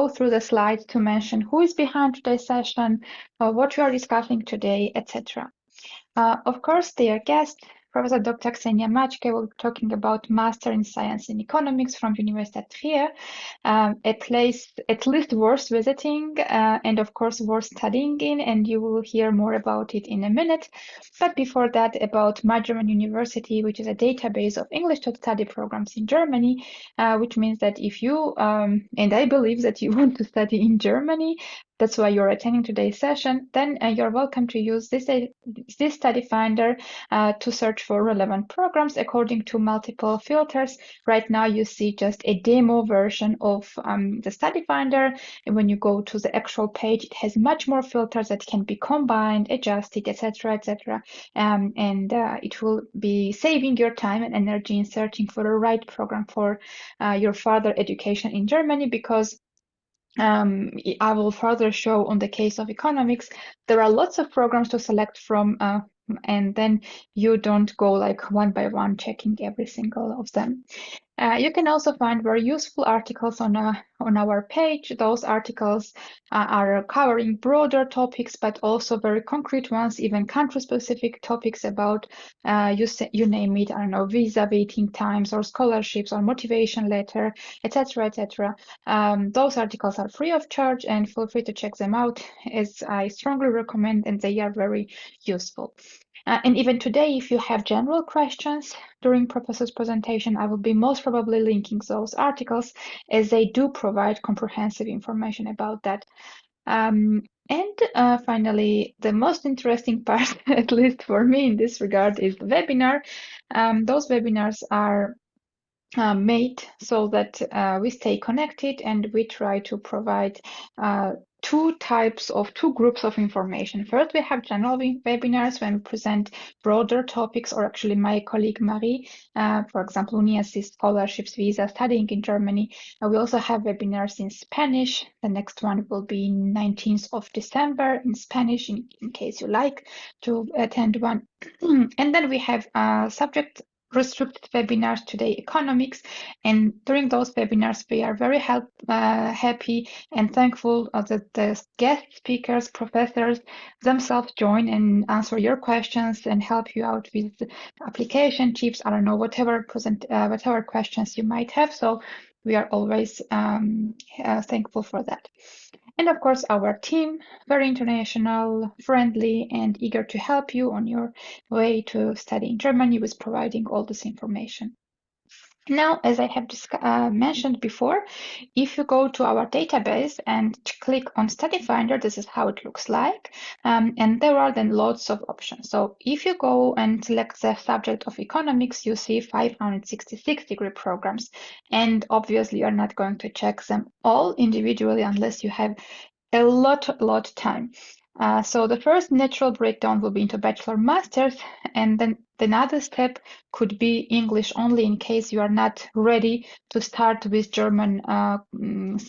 through the slides to mention who is behind today's session, what we are discussing today, etc. Of course, their guest, Professor Dr. 𝘗𝘢𝘕𝘊𝘥𝘷𝘦𝘳𝘴𝘪𝘯𝘨 will be talking about Master in Science and Economics from University of Trier, a place at least worth visiting and of course worth studying in, and you will hear more about it in a minute. But before that, about my German University, which is a database of English to study programs in Germany, which means that if you, and I believe that you want to study in Germany, that's why you're attending today's session, then you're welcome to use this study finder to search for relevant programs according to multiple filters. Right now you see just a demo version of the study finder, and when you go to the actual page, it has much more filters that can be combined, adjusted, etc., etc. And it will be saving your time and energy in searching for the right program for your further education in Germany, because I will further show on the case of economics, there are lots of programs to select from, and then you don't go like one by one checking every single of them. You can also find very useful articles on our page. Those articles are covering broader topics, but also very concrete ones, even country-specific topics about, you name it, I don't know, visa waiting times or scholarships or motivation letter, etc., etc. Those articles are free of charge, and feel free to check them out, as I strongly recommend, and they are very useful. And even today, if you have general questions during Professor's presentation, I will be most probably linking those articles, as they do provide comprehensive information about that. And finally, the most interesting part, at least for me in this regard, is the webinar. Those webinars are made so that we stay connected, and we try to provide two groups of information. First, we have general webinars when we present broader topics, or actually my colleague Marie, for example, UniAssist scholarships, visa, studying in Germany. We also have webinars in Spanish. The next one will be 19th of December in Spanish, in case you like to attend one. And then we have subject restricted webinars, today economics, and during those webinars we are very happy and thankful that the guest speakers, professors themselves join and answer your questions and help you out with application tips, I don't know, whatever questions you might have. So we are always thankful for that. And of course, our team, very international, friendly, and eager to help you on your way to study in Germany with providing all this information. Now, as I have mentioned before, if you go to our database and click on Study Finder, this is how it looks like. And there are then lots of options. So if you go and select the subject of economics, you see 566-degree programs. And obviously, you're not going to check them all individually unless you have a lot time. So the first natural breakdown will be into bachelor masters, and then another step could be English only, in case you are not ready to start with German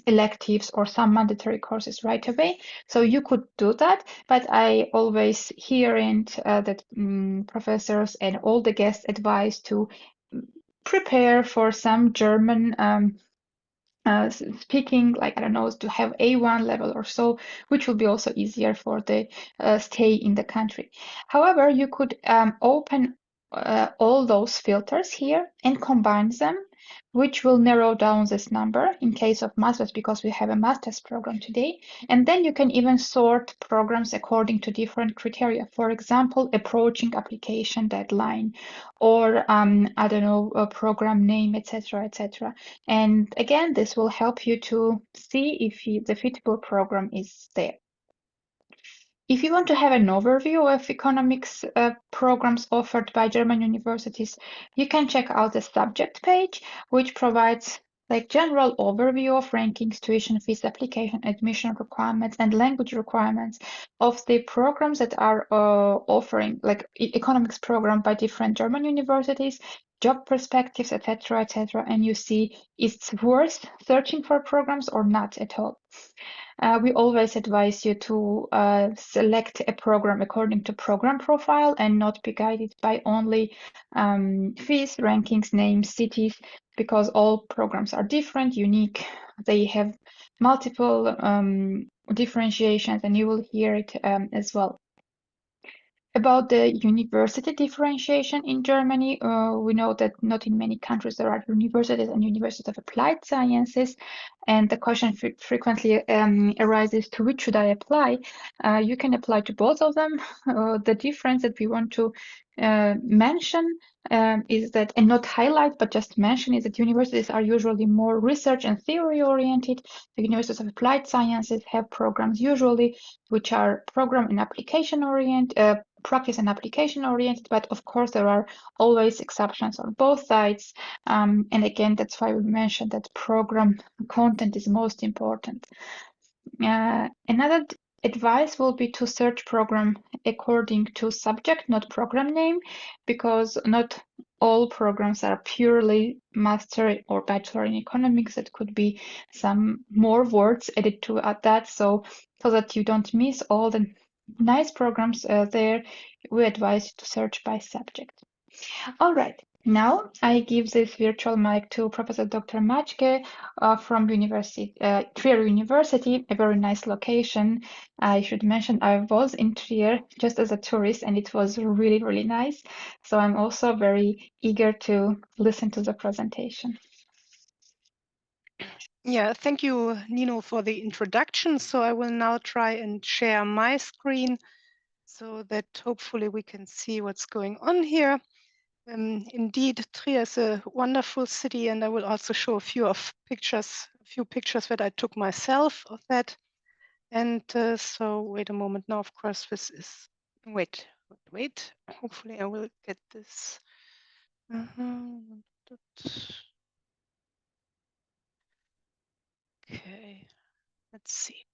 electives or some mandatory courses right away. So you could do that, but I always hear that professors and all the guests advise to prepare for some German speaking, like, I don't know, to have A1 level or so, which will be also easier for the stay in the country. However, you could open all those filters here and combine them, which will narrow down this number in case of masters, because we have a master's program today. And then you can even sort programs according to different criteria. For example, approaching application deadline, or I don't know, a program name, etc., etc. And again, this will help you to see if the fitable program is there. If you want to have an overview of economics programs offered by German universities, you can check out the subject page, which provides like general overview of rankings, tuition fees, application, admission requirements, and language requirements of the programs that are offering, like economics program by different German universities, job perspectives, etc., etc. And you see it's worth searching for programs or not at all. We always advise you to select a program according to program profile and not be guided by only fees, rankings, names, cities, because all programs are different, unique, They have multiple differentiations, and you will hear it as well. About the university differentiation in Germany, we know that not in many countries there are universities and universities of applied sciences, and the question frequently arises, to which should I apply? You can apply to both of them. The difference that we want to mention is that, and not highlight, but just mention, is that universities are usually more research and theory oriented. The universities of applied sciences have programs usually which are program and application oriented, practice and application oriented, but of course there are always exceptions on both sides. And again, that's why we mentioned that program content is most important. Another advice will be to search program according to subject, not program name, because not all programs are purely master or bachelor in economics. It could be some more words added to that, so that you don't miss all the nice programs there. We advise you to search by subject. All right. Now I give this virtual mic to Professor Dr. Maćke from Trier University, a very nice location. I should mention I was in Trier just as a tourist, and it was really, really nice. So I'm also very eager to listen to the presentation. Yeah, thank you, Nino, for the introduction. So I will now try and share my screen so that hopefully we can see what's going on here. Indeed, Trier is a wonderful city, and I will also show a few pictures that I took myself of that. And so wait a moment now, of course, this is, wait. Hopefully I will get this. Okay, let's see.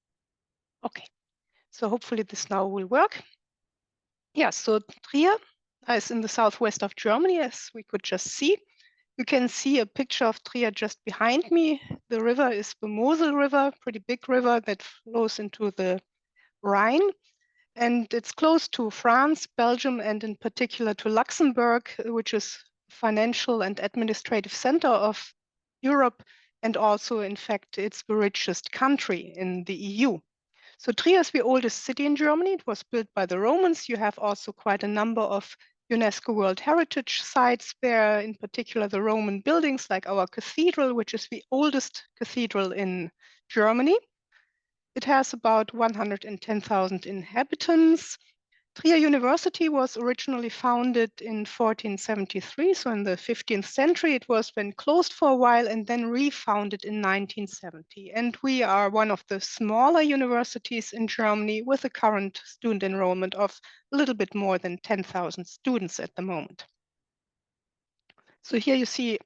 Okay, so hopefully this now will work. Yeah, so Trier is in the southwest of Germany, as we could just see. You can see a picture of Trier just behind me. The river is the Mosel River, pretty big river that flows into the Rhine. And it's close to France, Belgium, and in particular to Luxembourg, which is financial and administrative center of Europe. And also, in fact, it's the richest country in the EU. So Trier is the oldest city in Germany. It was built by the Romans. You have also quite a number of UNESCO World Heritage sites there, in particular the Roman buildings like our cathedral, which is the oldest cathedral in Germany. It has about 110,000 inhabitants. Trier University was originally founded in 1473, so in the 15th century. It was then closed for a while and then refounded in 1970. And we are one of the smaller universities in Germany with a current student enrollment of a little bit more than 10,000 students at the moment. So here you see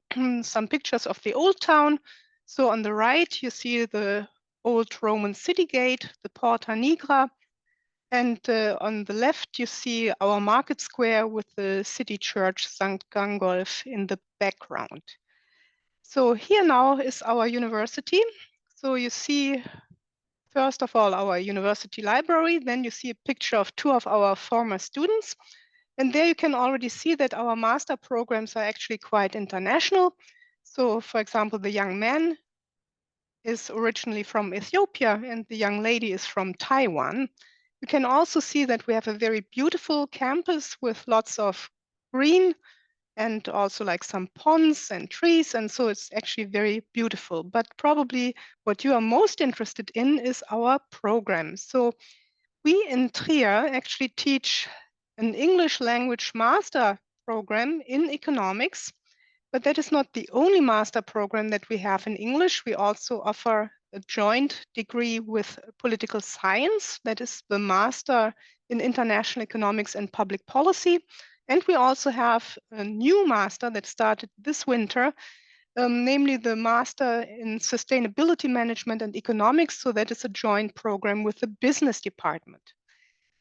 some pictures of the old town. So on the right, you see the old Roman city gate, the Porta Nigra. And on the left, you see our market square with the city church St. Gangolf in the background. So here now is our university. So you see, first of all, our university library. Then you see a picture of two of our former students. And there you can already see that our master programs are actually quite international. So for example, the young man is originally from Ethiopia and the young lady is from Taiwan. You can also see that we have a very beautiful campus with lots of green and also like some ponds and trees. And so it's actually very beautiful. But probably what you are most interested in is our program. So we in Trier actually teach an English language master program in economics. But that is not the only master program that we have in English. We also offer a joint degree with political science. That is the master in international economics and public policy. And we also have a new master that started this winter, namely the master in sustainability management and economics. So that is a joint program with the business department.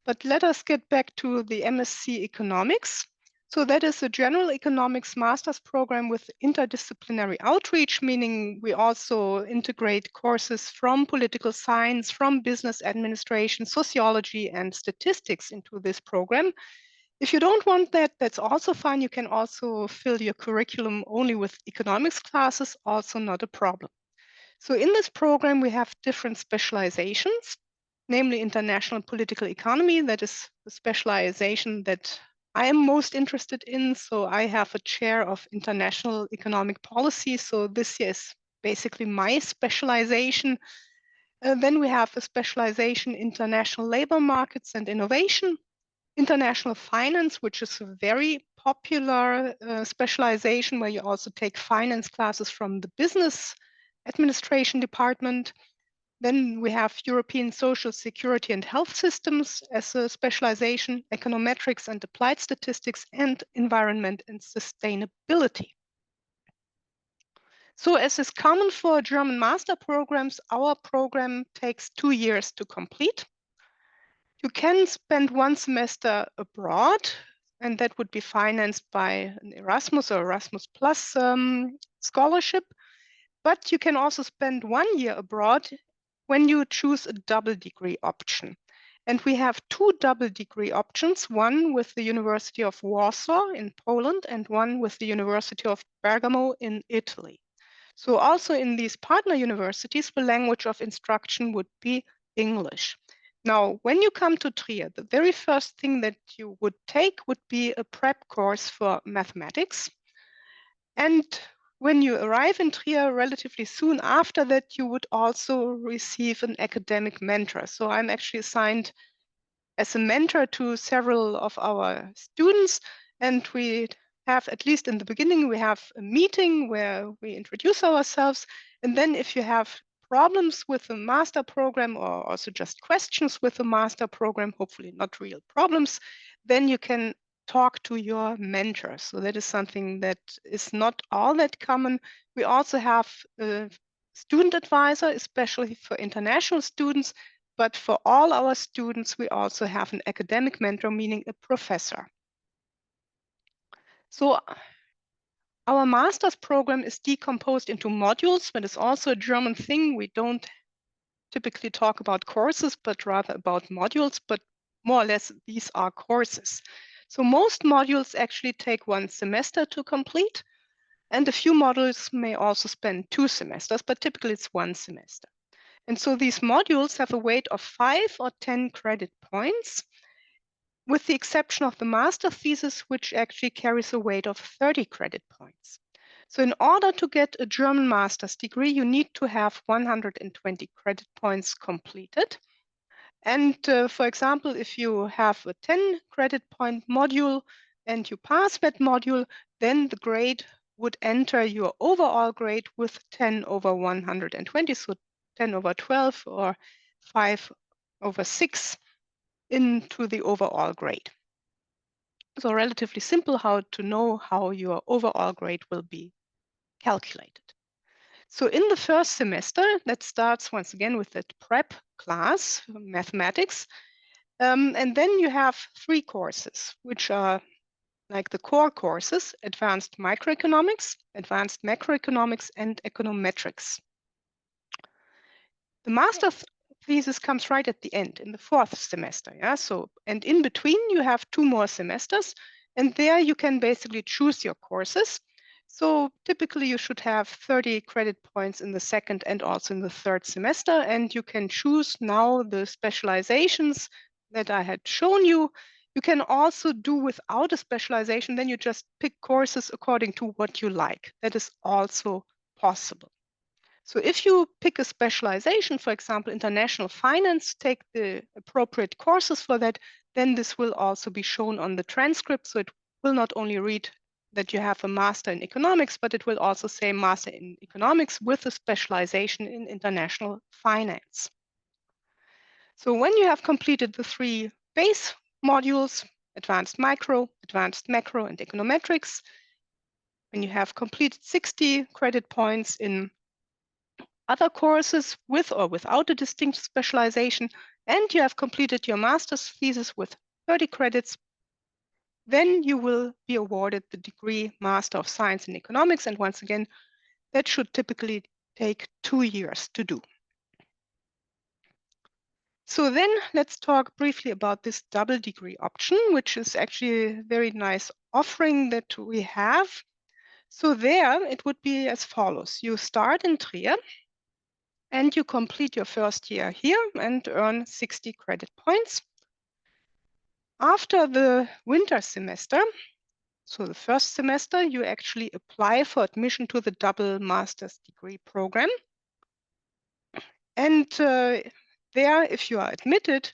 But let us get back to the MSc Economics. So that is a general economics master's program with interdisciplinary outreach, meaning we also integrate courses from political science, from business administration, sociology, and statistics into this program. If you don't want that, that's also fine. You can also fill your curriculum only with economics classes, also not a problem. So in this program, we have different specializations, namely international political economy. That is the specialization that I am most interested in. So I have a chair of international economic policy. So this is basically my specialization. Then we have a specialization international labor markets and innovation, international finance, which is a very popular specialization where you also take finance classes from the business administration department. Then we have European social security and health systems as a specialization, econometrics and applied statistics, and environment and sustainability. So as is common for German master programs, our program takes 2 years to complete. You can spend 1 semester abroad, and that would be financed by an Erasmus or Erasmus Plus scholarship. But you can also spend 1 year abroad when you choose a double degree option. And we have 2 double degree options, one with the University of Warsaw in Poland and one with the University of Bergamo in Italy. So also in these partner universities, the language of instruction would be English. Now, when you come to Trier, the very first thing that you would take would be a prep course for mathematics. And when you arrive in Trier relatively soon after that, you would also receive an academic mentor. So I'm actually assigned as a mentor to several of our students, and we have, at least in the beginning, we have a meeting where we introduce ourselves. And then if you have problems with the master program or also just questions with the master program, hopefully not real problems, then you can talk to your mentor. So that is something that is not all that common. We also have a student advisor, especially for international students, but for all our students, we also have an academic mentor, meaning a professor. So our master's program is decomposed into modules, but it's also a German thing. We don't typically talk about courses, but rather about modules, but more or less these are courses. So most modules actually take 1 semester to complete, and a few modules may also spend 2 semesters, but typically it's 1 semester. And so these modules have a weight of 5 or 10 credit points, with the exception of the master thesis, which actually carries a weight of 30 credit points. So in order to get a German master's degree, you need to have 120 credit points completed. And for example, if you have a 10 credit point module and you pass that module, then the grade would enter your overall grade with 10 over 120, so 10 over 12 or 5 over 6 into the overall grade. So relatively simple how to know how your overall grade will be calculated. So in the first semester, that starts once again with that prep class, mathematics. And then you have 3 courses, which are like the core courses: advanced microeconomics, advanced macroeconomics, and econometrics. The master's thesis comes right at the end in the 4th semester. Yeah. So, and in between you have 2 more semesters, and there you can basically choose your courses. So typically you should have 30 credit points in the 2nd and also in the 3rd semester, and you can choose now the specializations that I had shown you. You can also do without a specialization, then you just pick courses according to what you like. That is also possible. So if you pick a specialization, for example, international finance, take the appropriate courses for that, then this will also be shown on the transcript. So it will not only read that you have a master in economics, but it will also say master in economics with a specialization in international finance. So when you have completed the 3 base modules, advanced micro, advanced macro, and econometrics, when you have completed 60 credit points in other courses with or without a distinct specialization, and you have completed your master's thesis with 30 credits, then you will be awarded the degree Master of Science in Economics. And once again, that should typically take 2 years to do. So then let's talk briefly about this double degree option, which is actually a very nice offering that we have. So there it would be as follows. You start in Trier, And you complete your first year here and earn 60 credit points. After the winter semester, so the first semester, you actually apply for admission to the double master's degree program. And there, if you are admitted,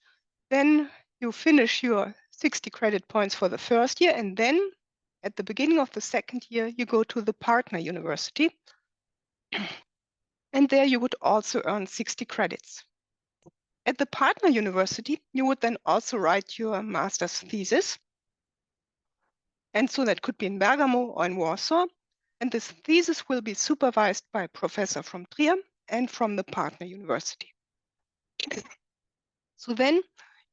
then you finish your 60 credit points for the first year. And then at the beginning of the second year, you go to the partner university. And there you would also earn 60 credits. At the partner university, you would then also write your master's thesis. And so that could be in Bergamo or in Warsaw. And this thesis will be supervised by a professor from Trier and from the partner university. So then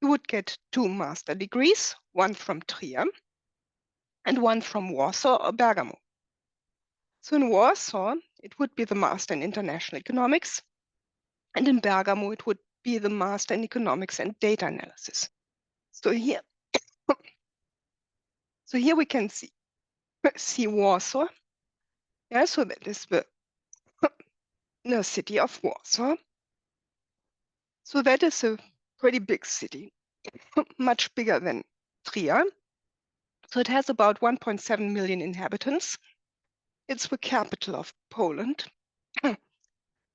you would get 2 master degrees, one from Trier and one from Warsaw or Bergamo. So in Warsaw, it would be the master in international economics. And in Bergamo, it would be the master in economics and data analysis. So here we can see Warsaw. Yeah, so that is the city of Warsaw. So that is a pretty big city, much bigger than Trier. So it has about 1.7 million inhabitants. It's the capital of Poland.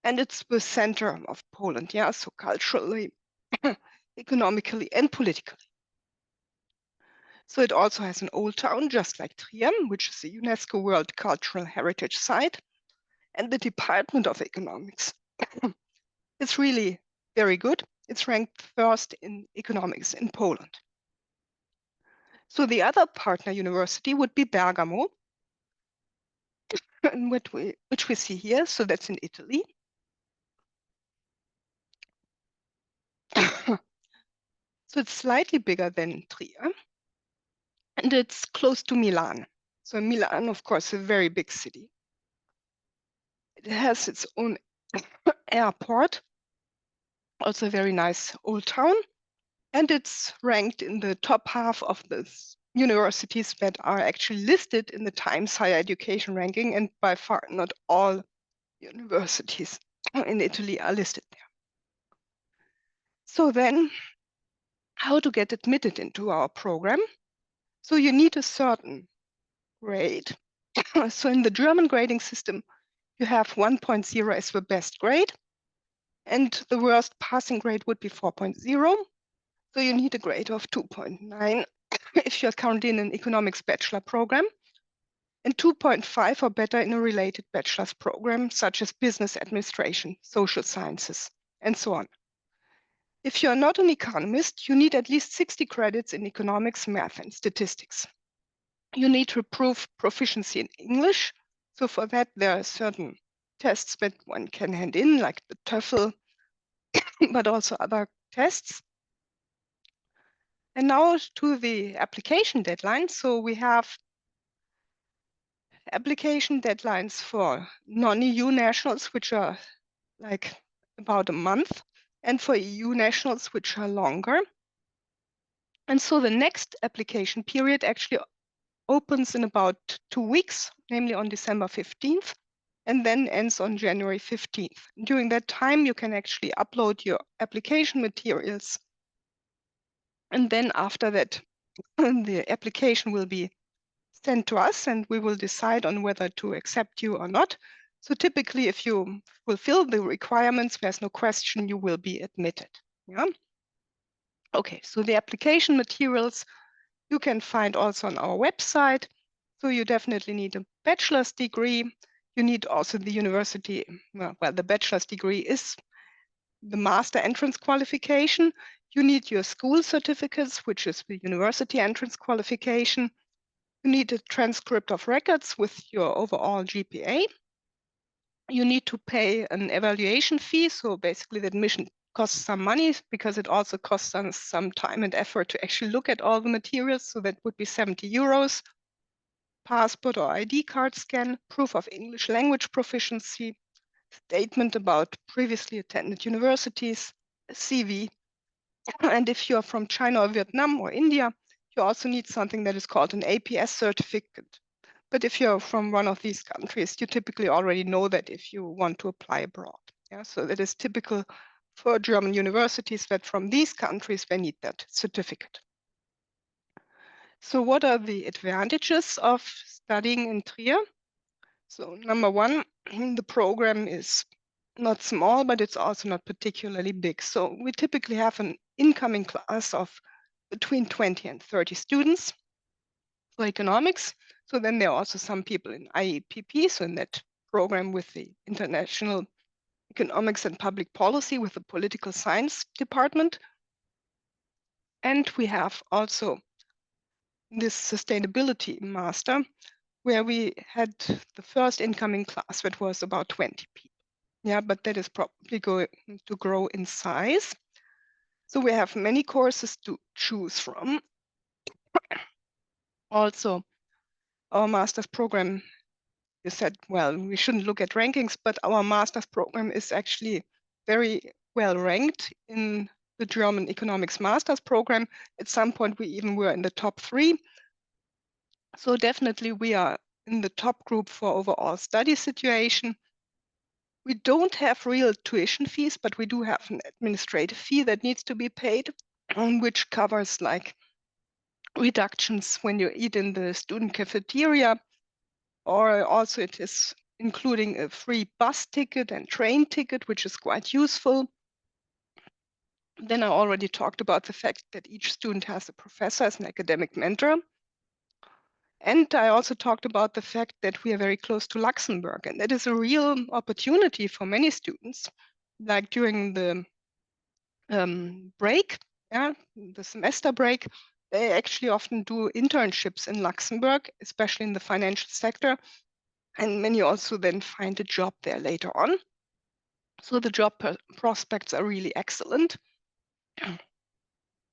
And it's the center of Poland, yeah, so culturally, economically, and politically. So it also has an old town, just like Trier, which is a UNESCO World Cultural Heritage Site. And the Department of Economics is really very good. It's ranked first in economics in Poland. So the other partner university would be Bergamo, which we see here. So that's in Italy. So it's slightly bigger than Trier. And it's close to Milan. So Milan, of course, a very big city. It has its own airport, also a very nice old town. And it's ranked in the top half of the universities that are actually listed in the Times Higher Education ranking. And by far, not all universities in Italy are listed there. So then, how to get admitted into our program? So you need a certain grade. So in the German grading system, you have 1.0 as the best grade, and the worst passing grade would be 4.0. So you need a grade of 2.9 if you're currently in an economics bachelor program, and 2.5 or better in a related bachelor's program, such as business administration, social sciences, and so on. If you're not an economist, you need at least 60 credits in economics, math, and statistics. You need to prove proficiency in English. So for that, there are certain tests that one can hand in, like the TOEFL, but also other tests. And now to the application deadline. So we have application deadlines for non-EU nationals, which are like about a month, and for EU nationals, which are longer. And so the next application period actually opens in about 2 weeks, namely on December 15th, and then ends on January 15th. During that time, you can actually upload your application materials. And then after that, the application will be sent to us and we will decide on whether to accept you or not. So typically, if you fulfill the requirements, there's no question you will be admitted. Yeah. Okay, so the application materials you can find also on our website. So you definitely need a bachelor's degree. You need also the university, well, the bachelor's degree is the master entrance qualification. You need your school certificates, which is the university entrance qualification. You need a transcript of records with your overall GPA. You need to pay an evaluation fee. So basically the admission costs some money because it also costs us some time and effort to actually look at all the materials. So that would be 70 euros. Passport or ID card scan, proof of English language proficiency, statement about previously attended universities, a CV. And if you're from China or Vietnam or India, you also need something that is called an APS certificate. But if you're from one of these countries, you typically already know that if you want to apply abroad. Yeah, so that is typical for German universities, that from these countries they need that certificate. So what are the advantages of studying in Trier? So number one, the program is not small, but it's also not particularly big. So we typically have an incoming class of between 20 and 30 students for economics. So then there are also some people in IEPP, so in that program with the International Economics and Public Policy with the Political Science Department. And we have also this sustainability master, where we had the first incoming class that was about 20 people. Yeah, but that is probably going to grow in size. So we have many courses to choose from. Also, our master's program, you said, well, we shouldn't look at rankings, but our master's program is actually very well ranked in the German economics master's program. At some point, we even were in the top 3. So definitely we are in the top group for overall study situation. We don't have real tuition fees, but we do have an administrative fee that needs to be paid, which covers like reductions when you eat in the student cafeteria, or also it is including a free bus ticket and train ticket, which is quite useful. Then I already talked about the fact that each student has a professor as an academic mentor. And I also talked about the fact that we are very close to Luxembourg, and that is a real opportunity for many students. Like during the break, yeah, the semester break, they actually often do internships in Luxembourg, especially in the financial sector. And many also then find a job there later on. So the job prospects are really excellent.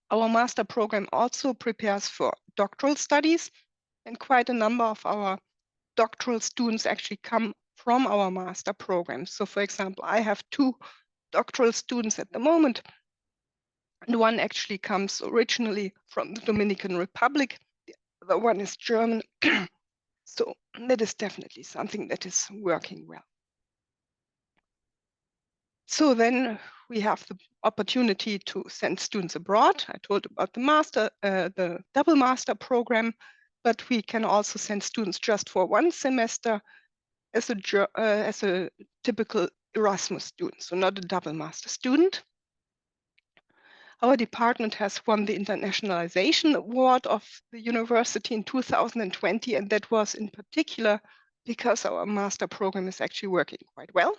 Our master program also prepares for doctoral studies, and quite a number of our doctoral students actually come from our master program. So for example, I have 2 doctoral students at the moment, and one actually comes originally from the Dominican Republic. The other one is German. So that is definitely something that is working well. So then we have the opportunity to send students abroad. I told about the double master program, but we can also send students just for 1 semester as a typical Erasmus student, so not a double master student. Our department has won the Internationalization Award of the university in 2020, and that was in particular because our master program is actually working quite well.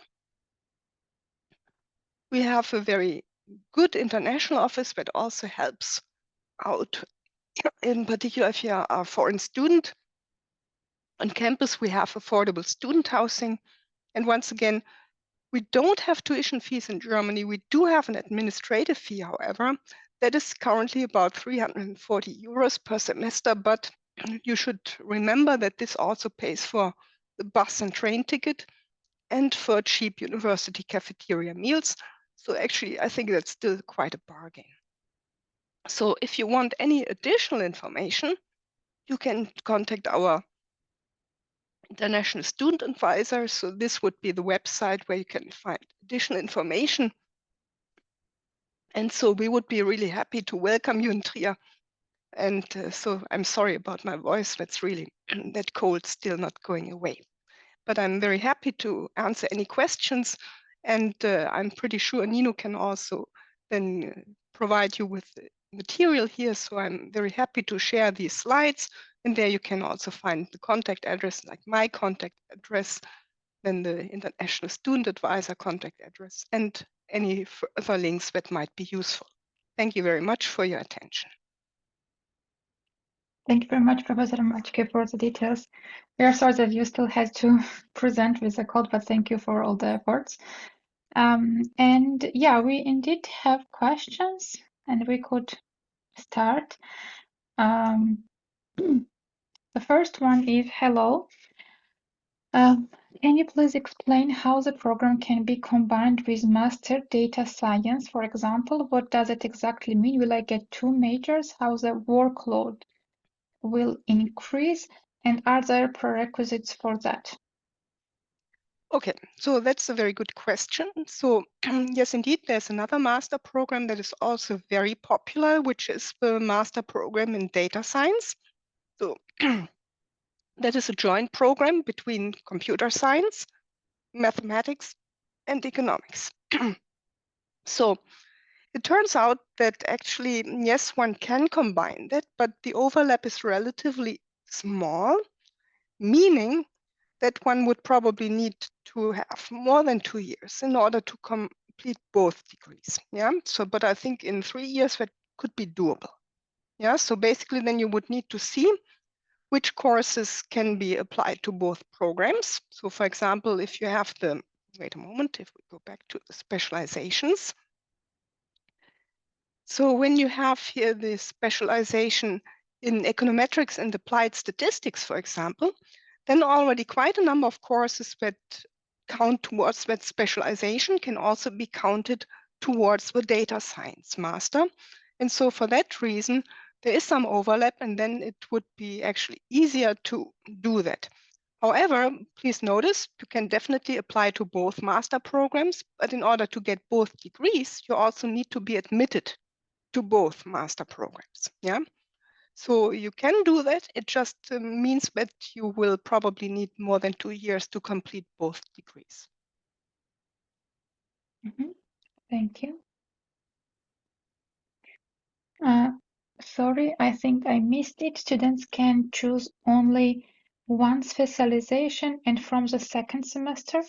We have a very good international office that also helps out, in particular if you are a foreign student. On campus, we have affordable student housing. And once again, we don't have tuition fees in Germany. We do have an administrative fee, however, that is currently about 340 euros per semester. But you should remember that this also pays for the bus and train ticket and for cheap university cafeteria meals. So actually, I think that's still quite a bargain. So if you want any additional information, you can contact our international student advisor. So this would be the website where you can find additional information. And so we would be really happy to welcome you in Trier. And so I'm sorry about my voice. That's really, that cold still not going away. But I'm very happy to answer any questions. And I'm pretty sure Nino can also then provide you with the material here. So I'm very happy to share these slides. And there you can also find the contact address, like my contact address, then the International Student Advisor contact address, and any further links that might be useful. Thank you very much for your attention. Thank you very much, Professor Maćke, for the details. We are sorry that you still had to present with a cold, but thank you for all the efforts. And yeah, we indeed have questions, and we could start. The first one is, hello. Can you please explain how the program can be combined with master data science? For example, what does it exactly mean? Will I get 2 majors? How the workload will increase? And are there prerequisites for that? Okay, so that's a very good question. So yes, indeed, there's another master program that is also very popular, which is the master program in data science. So that is a joint program between computer science, mathematics, and economics. So it turns out that actually, yes, one can combine that, but the overlap is relatively small, meaning that one would probably need to have more than 2 years in order to complete both degrees. Yeah. So, but I think in 3 years that could be doable. Yeah. So basically, then you would need to see which courses can be applied to both programs. So, for example, if you have the, wait a moment, if we go back to the specializations. So when you have here the specialization in econometrics and applied statistics, for example, then already quite a number of courses that count towards that specialization can also be counted towards the data science master. And so for that reason, there is some overlap, and then it would be actually easier to do that. However, please notice you can definitely apply to both master programs, but in order to get both degrees, you also need to be admitted to both master programs. Yeah. So you can do that. It just means that you will probably need more than 2 years to complete both degrees. Thank you. Sorry, I think I missed it. Students can choose only one specialization and from the second semester?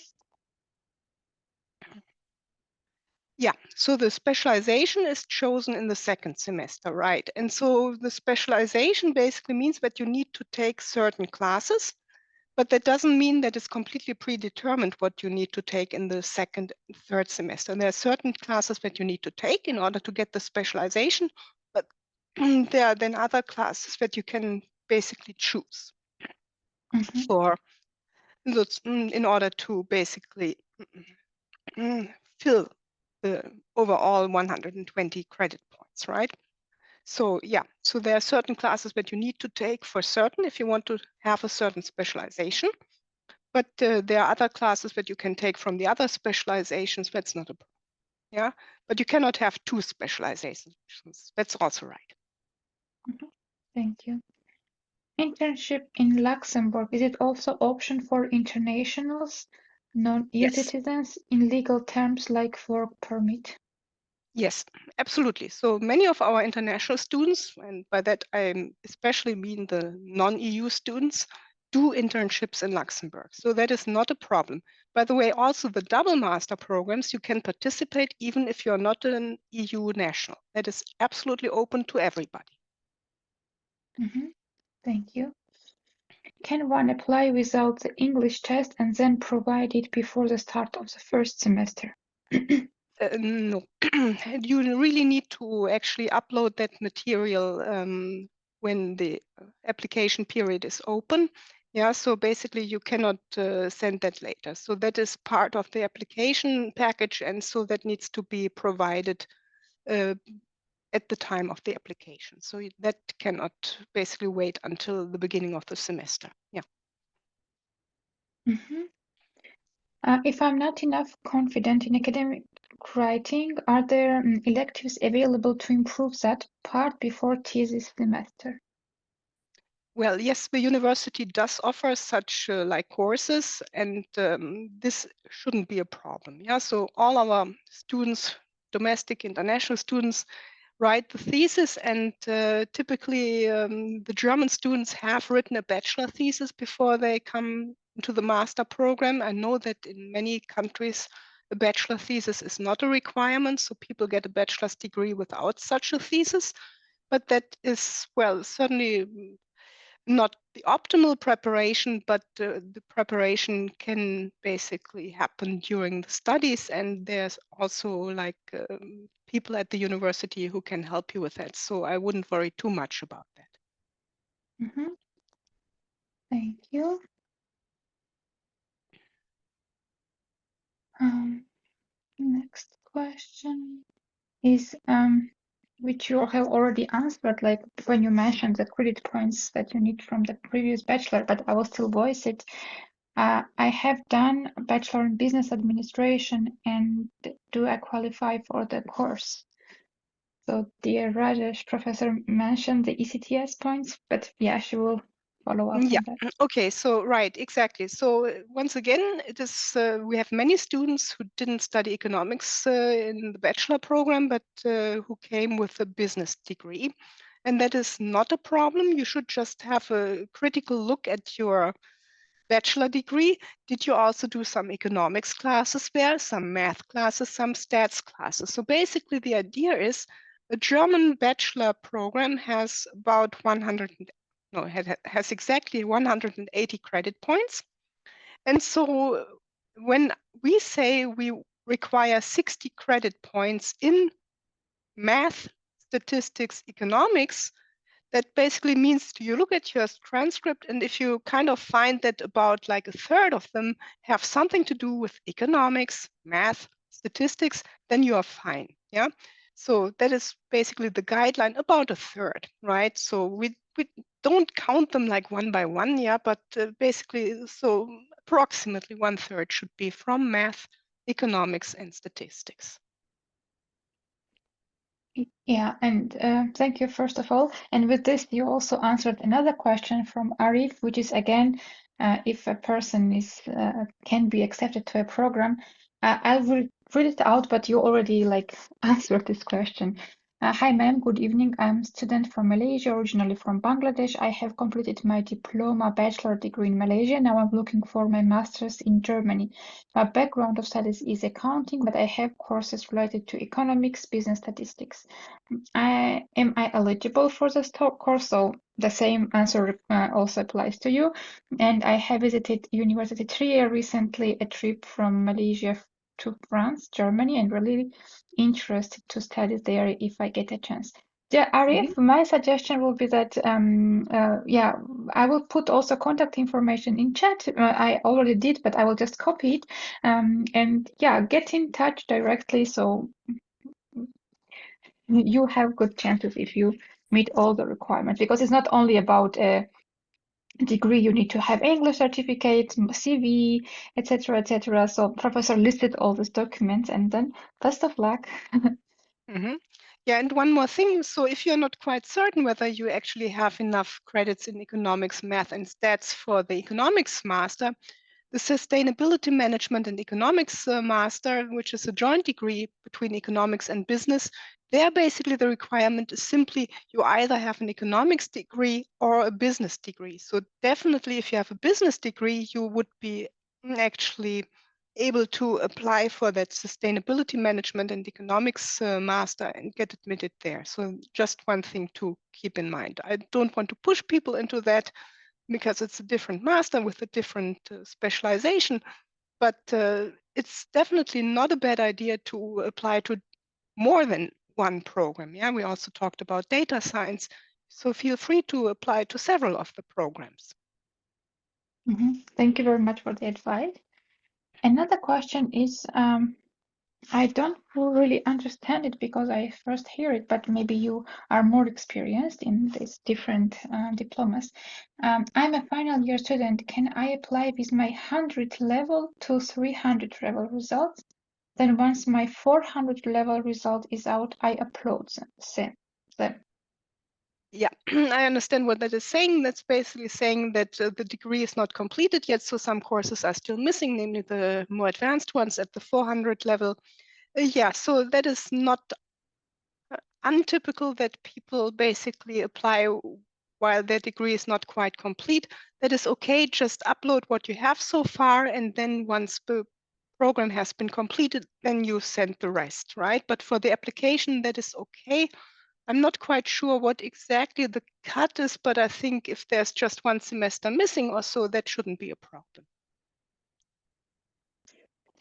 Yeah, so the specialization is chosen in the second semester, right? And so the specialization basically means that you need to take certain classes, but that doesn't mean that it's completely predetermined what you need to take in the second and third semester. And there are certain classes that you need to take in order to get the specialization, but there are then other classes that you can basically choose for in order to basically fill the overall 120 credit points, right? So yeah, so there are certain classes that you need to take for certain if you want to have a certain specialization. But there are other classes that you can take from the other specializations. That's not a problem. Yeah, but you cannot have two specializations. That's also right. Thank you. Internship in Luxembourg, is it also option for internationals, non-EU Yes, citizens, in legal terms like work permit? yes, absolutely. So many of our international students, and by that I especially mean the non-EU students, do internships in Luxembourg. So that is not a problem. By the way, also the double master programs, you can participate even if you're not an EU national. That is absolutely open to everybody. Thank you. Can one apply without the English test and then provide it before the start of the first semester? No, you really need to actually upload that material when the application period is open. Yeah, so basically you cannot send that later. So that is part of the application package, and so that needs to be provided at the time of the application. So that cannot basically wait until the beginning of the semester. Yeah. If I'm not enough confident in academic writing, are there electives available to improve that part before thesis semester? Well, yes, the university does offer such like courses, and this shouldn't be a problem. Yeah, so all our students, domestic, international students, write the thesis, and typically the German students have written a bachelor thesis before they come into the master program. I know that in many countries, a bachelor thesis is not a requirement, so people get a bachelor's degree without such a thesis. But that is, well, certainly not the optimal preparation, but the preparation can basically happen during the studies. And there's also like people at the university who can help you with that. So I wouldn't worry too much about that. Thank you. Next question is, which you have already answered, like when you mentioned the credit points that you need from the previous bachelor, but I will still voice it. I have done a Bachelor in Business Administration, and do I qualify for the course? So dear Rajesh, Professor mentioned the ECTS points, but yeah, she will follow up Yeah, on that. okay, so right, exactly. So once again, it is we have many students who didn't study economics in the bachelor program, but who came with a business degree. And that is not a problem. You should just have a critical look at your bachelor degree. Did you also do some economics classes there, some math classes, some stats classes? So basically the idea is a German bachelor program has about 100, no, has exactly 180 credit points. And so when we say we require 60 credit points in math, statistics, economics, that basically means you look at your transcript, and if you kind of find that about like a third of them have something to do with economics, math, statistics, then you are fine. Yeah. So that is basically the guideline, about a third, right? So we don't count them like one by one, yeah, but basically, so approximately 1/3 should be from math, economics, and statistics. Yeah, and thank you first of all. And with this, you also answered another question from Arif, which is again, if a person is can be accepted to a program. I will read it out, but you already like answered this question. Hi, ma'am. Good evening. I'm a student from Malaysia, originally from Bangladesh. I have completed my diploma bachelor degree in Malaysia. Now I'm looking for my master's in Germany. My background of studies is accounting, but I have courses related to economics, business statistics. Am I eligible for this course? So the same answer also applies to you. And I have visited University Trier recently, a trip from Malaysia to France, Germany, and really interested to study there if I get a chance. Yeah, Arif, my suggestion will be that yeah, I will put also contact information in chat. I already did, but I will just copy it. And yeah, get in touch directly so you have good chances if you meet all the requirements, because it's not only about a degree. You need to have English certificate, CV, etc., etc. So professor listed all these documents, and then best of luck. Yeah, and one more thing. So if you're not quite certain whether you actually have enough credits in economics, math, and stats for the economics master, the sustainability management and economics master, which is a joint degree between economics and business, there basically the requirement is simply you either have an economics degree or a business degree. So definitely if you have a business degree, you would be actually able to apply for that sustainability management and economics master and get admitted there. So just one thing to keep in mind. I don't want to push people into that because it's a different master with a different specialization, but it's definitely not a bad idea to apply to more than one program. Yeah, we also talked about data science, so feel free to apply to several of the programs. Thank you very much for the advice. Another question is, I don't really understand it because I first hear it, but maybe you are more experienced in these different diplomas. I'm a final year student. Can I apply with my 100 level to 300 level results? Then once my 400 level result is out, I upload them. Yeah, I understand what that is saying. That's basically saying that the degree is not completed yet, so some courses are still missing, namely the more advanced ones at the 400 level. Yeah, so that is not untypical that people basically apply while their degree is not quite complete. That is okay, just upload what you have so far, and then once the program has been completed, then you send the rest, right? But for the application, that is okay. I'm not quite sure what exactly the cut is, but I think if there's just one semester missing or so, that shouldn't be a problem.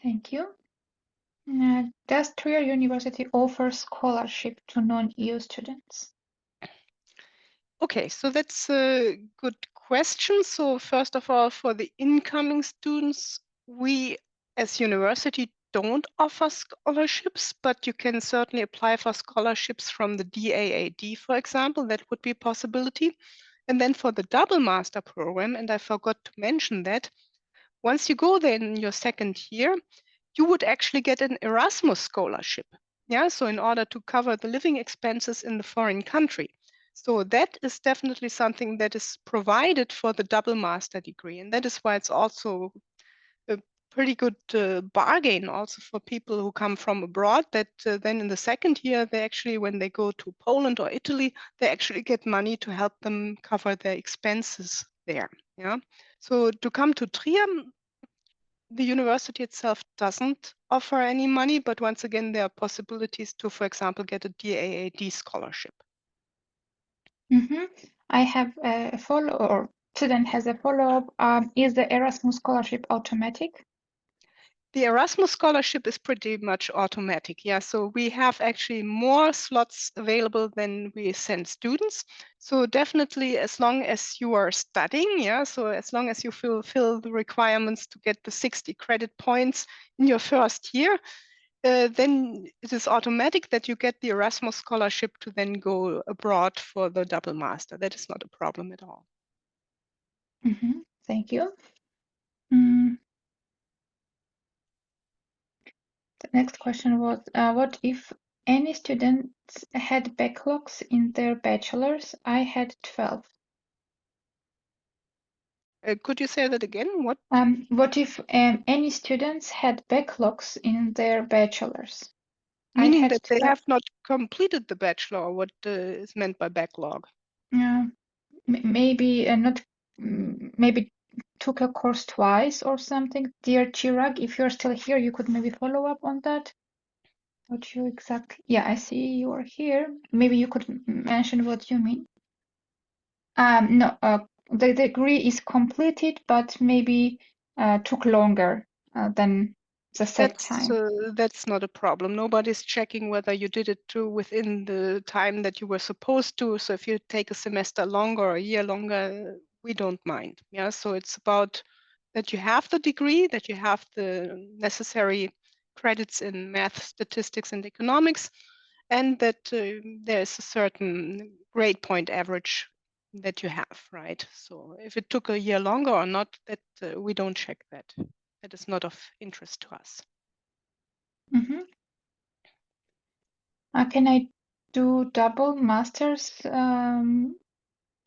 Thank you. Does Trier University offer scholarship to non-EU students? Okay, so that's a good question. So first of all, for the incoming students, we as university don't offer scholarships, but you can certainly apply for scholarships from the DAAD, for example. That would be a possibility. And then for the double master program, and I forgot to mention that, once you go there in your second year, you would actually get an Erasmus scholarship. Yeah, so in order to cover the living expenses in the foreign country. So that is definitely something that is provided for the double master degree. And that is why it's also a pretty good bargain also for people who come from abroad, that then in the second year, they actually, when they go to Poland or Italy, they actually get money to help them cover their expenses there. Yeah. So to come to Trier, the university itself doesn't offer any money, but once again, there are possibilities to, for example, get a DAAD scholarship. I have a follow, or student has a follow-up. Is the Erasmus scholarship automatic? The Erasmus scholarship is pretty much automatic. Yeah, so we have actually more slots available than we send students. So definitely, as long as you are studying, yeah, so as long as you fulfill the requirements to get the 60 credit points in your first year, then it is automatic that you get the Erasmus scholarship to then go abroad for the double master. That is not a problem at all. Thank you. The next question was, what if any students had backlogs in their bachelor's? I had 12. Could you say that again? What? What if any students had backlogs in their bachelor's? I Meaning had that they 12. have not completed the bachelor, or what is meant by backlog? Maybe not. Maybe took a course twice or something. Dear Chirag, if you're still here, you could maybe follow up on that. What you exactly? Yeah, I see you are here. Maybe you could mention what you mean. No, the degree is completed, but maybe took longer than the set time. That's not a problem. Nobody's checking whether you did it within the time that you were supposed to. So if you take a semester longer or a year longer, we don't mind. Yeah, so it's about that you have the degree, that you have the necessary credits in math, statistics, and economics, and that there's a certain grade point average that you have, right? So if it took a year longer or not, that we don't check that. That is not of interest to us. Can I do double masters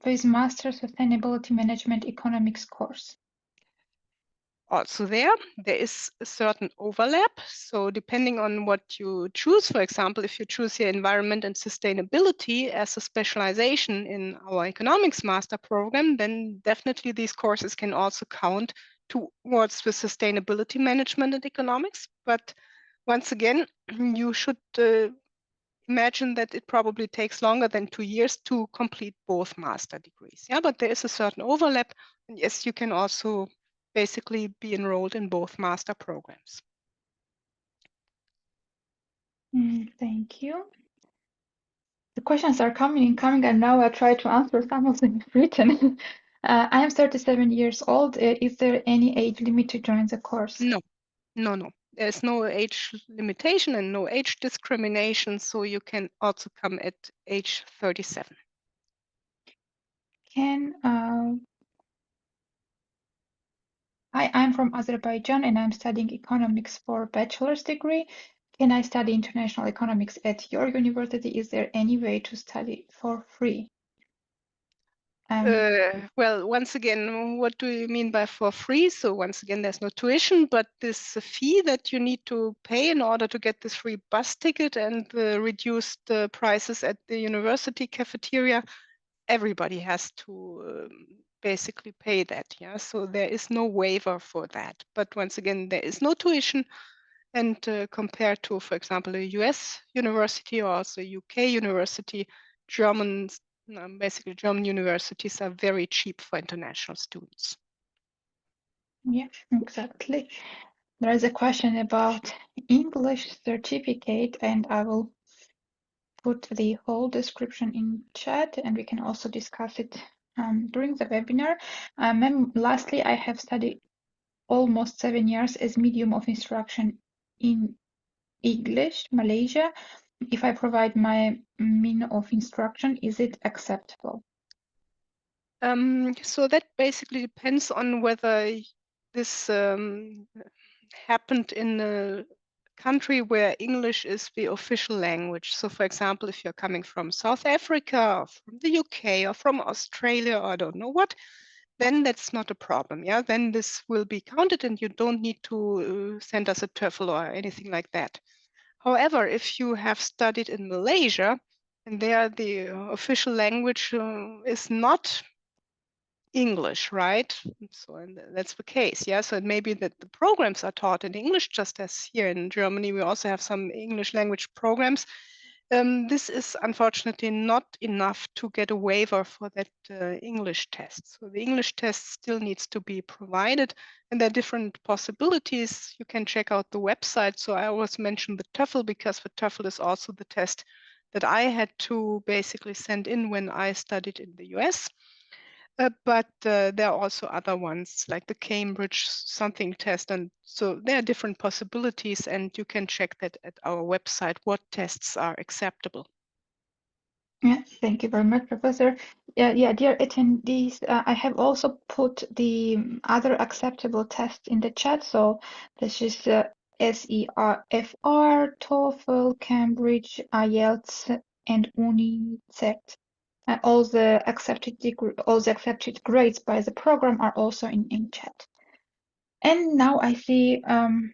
with Master Sustainability Management Economics course? Also there is a certain overlap. So depending on what you choose, for example, if you choose your environment and sustainability as a specialization in our economics master program, then definitely these courses can also count towards the sustainability management and economics. But once again, you should imagine that it probably takes longer than 2 years to complete both master degrees. Yeah, but there is a certain overlap. And yes, you can also basically be enrolled in both master programs. Thank you. The questions are coming, and now I try to answer some of them in written. I am 37 years old. Is there any age limit to join the course? No. There's no age limitation and no age discrimination, so you can also come at age 37. I'm from Azerbaijan and I'm studying economics for bachelor's degree. Can I study international economics at your university? Is there any way to study for free? Well, once again, what do you mean by for free? So once again, there's no tuition, but this fee that you need to pay in order to get this free bus ticket and the reduced prices at the university cafeteria, everybody has to basically pay that. Yeah, so there is no waiver for that. But once again, there is no tuition. And compared to, for example, a US university or also a UK university, basically German universities are very cheap for international students. Yeah, exactly. There is a question about English certificate, and I will put the whole description in chat, and we can also discuss it during the webinar. Lastly, I have studied almost 7 years as medium of instruction in English, Malaysia. If I provide my mean of instruction, is it acceptable? So that basically depends on whether this happened in a country where English is the official language. So, for example, if you're coming from South Africa or from the UK or from Australia or I don't know what, then that's not a problem. Yeah, then this will be counted and you don't need to send us a TOEFL or anything like that. However, if you have studied in Malaysia and there the official language is not English, right? So and that's the case, yeah. So it may be that the programs are taught in English, just as here in Germany we also have some English language programs. This is unfortunately not enough to get a waiver for that English test. So the English test still needs to be provided, and there are different possibilities. You can check out the website. So I always mention the TOEFL because the TOEFL is also the test that I had to basically send in when I studied in the US. But there are also other ones like the Cambridge something test. And so there are different possibilities and you can check that at our website, what tests are acceptable. Yeah, thank you very much, Professor. Yeah, dear attendees, I have also put the other acceptable tests in the chat. So this is SERFR, TOEFL, Cambridge, IELTS, and UNICET. All the accepted grades by the program are also in chat. And now I see the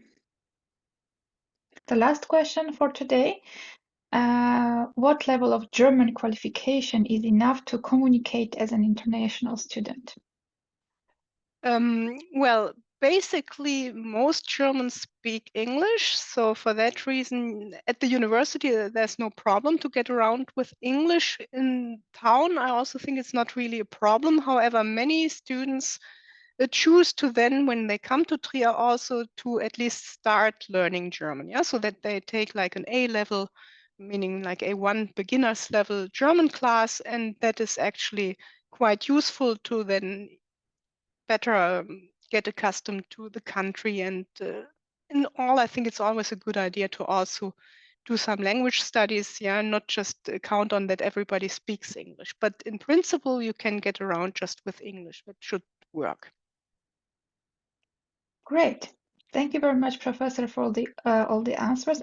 last question for today. What level of German qualification is enough to communicate as an international student? Well, basically, most Germans speak English. So for that reason, at the university, there's no problem to get around with English. In town, I also think it's not really a problem. However, many students choose to then, when they come to Trier, also to at least start learning German. Yeah, so that they take like an A level, meaning like A1 beginners level German class, and that is actually quite useful to then better get accustomed to the country. And in all, I think it's always a good idea to also do some language studies, yeah, not just count on that everybody speaks English. But in principle, you can get around just with English. That should work. Great. Thank you very much, Professor, for all the answers.